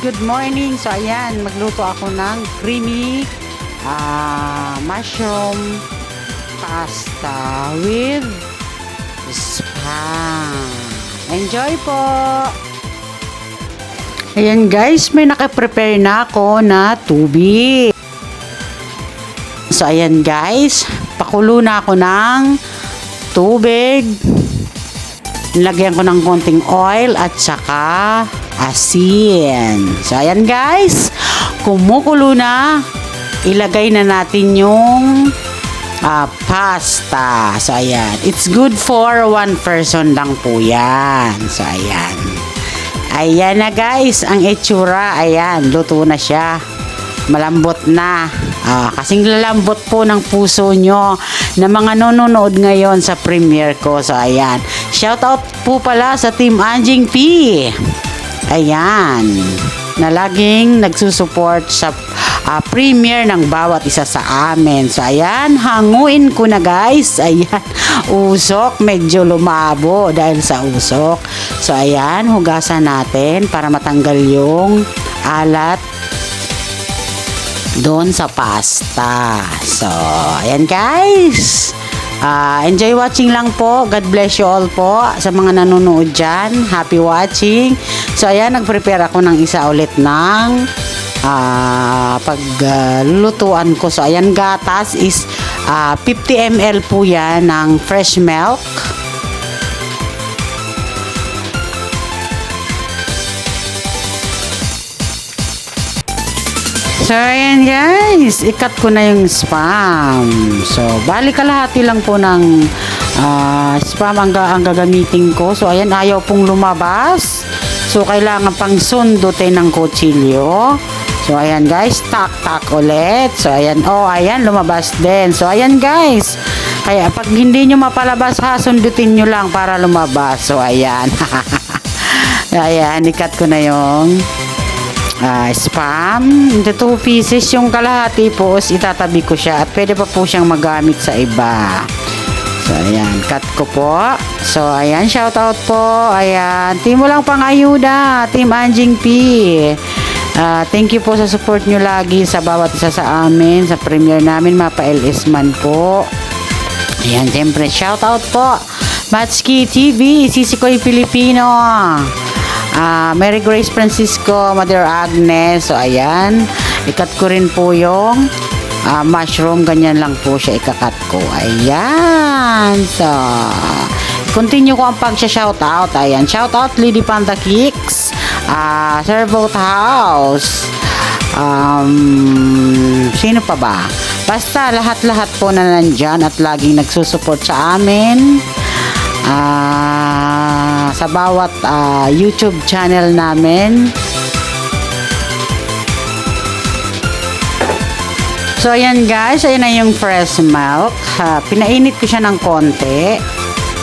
good morning. So ayan, magluto ako ng creamy mushroom pasta with spam. Enjoy po! Ayan guys, may nakaprepare na ako na tubig. So ayan guys, pakulo na ako ng tubig. Lagyan ko ng konting oil at saka asin. So ayan guys, kumukulo na. Ilagay na natin yung pasta. So ayan, it's good for one person lang po yan. So ayan. Ayan na guys, ang itsura. Ayan, luto na siya. Malambot na. Kasing lalambot po ng puso nyo na mga nanonood ngayon sa premiere ko. So ayan, shout out po pala sa Team Anjing P. Ayan, na laging nagsusupport sa premiere ng bawat isa sa amin. So ayan, hanguin ko na guys. Ayan, usok, medyo lumabo dahil sa usok. So ayan, hugasan natin para matanggal yung alat doon sa pasta. So ayan guys, enjoy watching lang po. God bless you all po sa mga nanonood dyan. Happy watching. So ayan, nagprepare ako ng isa ulit ng paglulutuan ko. So ayan, gatas is 50 ml po yan ng fresh milk. So ayan guys, ikat ko na yung spam. So bali kalahati lang po ng spam ang gagamitin ko. So ayan, ayaw pong lumabas. So kailangan pang sundutin ng kutsilyo. So ayan guys, tak ulit. So ayan, ayan, lumabas din. So ayan guys, kaya pag hindi nyo mapalabas sundutin nyo lang para lumabas. So ayan. Ayan, ikat ko na yung spam. The 2 pieces, yung kalahati po itatabi ko siya at pwede pa po siyang magamit sa iba. So ayan, cut ko po. So ayan, shout out po. Ayan, team mo lang pang ayuda, Team Anjing P. Thank you po sa support nyo lagi sa bawat isa sa amin, sa premiere namin, mapa LS man po. Ayan, siyempre shout out po Matski TV, Sisikoy Filipino, Mary Grace Francisco, Mother Agnes. So ayan, ikat ko rin po yung mushroom, ganyan lang po siya ikakat ko. Ayan, so continue ko ang pag-shoutout. Ayan, shoutout Lady Panda Kicks, Servote House, sino pa ba? Basta lahat-lahat po na nandyan at laging nagsusupport sa amin sa bawat YouTube channel namin. So ayan guys, ayan na yung fresh milk. Pinainit ko siya ng konti.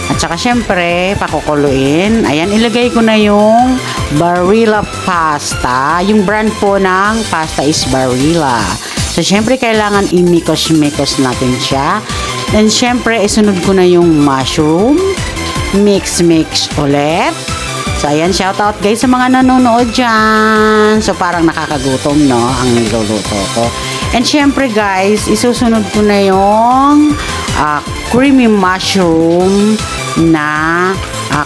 At saka syempre, pakukuluin. Ayan, ilagay ko na yung Barilla pasta. Yung brand po ng pasta is Barilla. So syempre, kailangan imikos-mikos natin siya. And syempre, isunod ko na yung mushroom. Mix ulit. So ayan, shout out guys sa mga nanonood dyan. So parang nakakagutom, no, ang niluluto ko. And syempre guys, isusunod ko na yung creamy mushroom na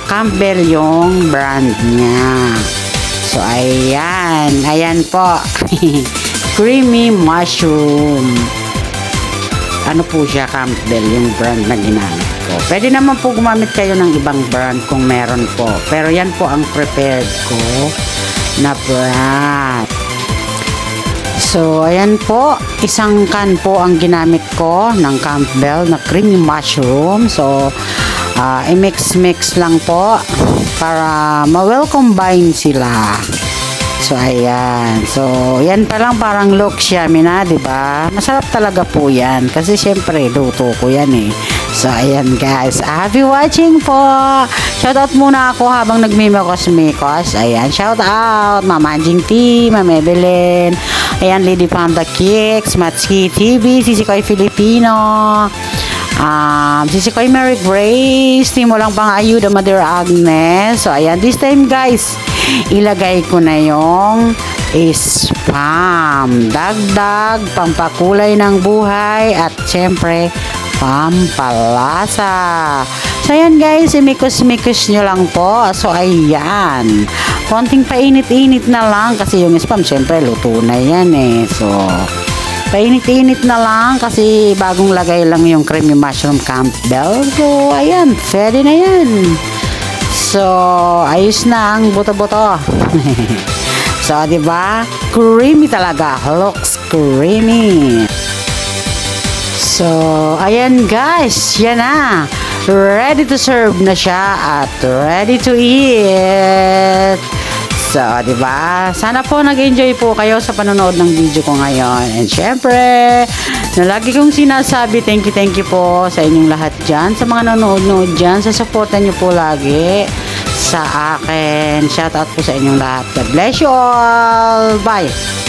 Campbell yung brand niya. So ayan po. Creamy mushroom. Ano po siya, Campbell yung brand na ginamit ko. Pwede naman po gumamit kayo ng ibang brand kung meron po. Pero yan po ang prepared ko na brand. So, ayan po. Isang can po ang ginamit ko ng Campbell na creamy mushroom. So, i-mix lang po para ma-well combine sila. So, ayan. So, yan pa lang parang look siya, diba? Masarap talaga po yan. Kasi, syempre, luto ko yan eh. So, ayan guys. Happy watching po. Shoutout muna ako habang nagmimikos-mikos. Ayan, shoutout. Mama Anjing T, Mama Evelyn. Ayan, Lady Panda Kicks, Matski TV, Sisikoy Filipino. Sisikoy Mary Grace. Team mo lang pang ayuda, Mother Agnes. So, ayan. This time, guys, ilagay ko na yung spam. Dagdag, pampakulay ng buhay at syempre, pampalasa. So, ayan guys, imikos-mikos nyo lang po. So, ayan. Konting painit-init na lang kasi yung spam, syempre, luto na yan eh. So, painit-init na lang kasi bagong lagay lang yung creamy mushroom Campbell. So, ayan, pwede na yan. So, ayos na ang buto-buto. So, di ba? Creamy talaga. Looks creamy. So, ayan guys. Yan na. Ready to serve na siya at ready to eat. So, di ba? Sana po nag-enjoy po kayo sa panonood ng video ko ngayon. And syempre, na lagi kong sinasabi, thank you po sa inyong lahat dyan. Sa mga nanonood dyan, sa supportan nyo po lagi sa akin. Shout out po sa inyong lahat. God bless you all. Bye.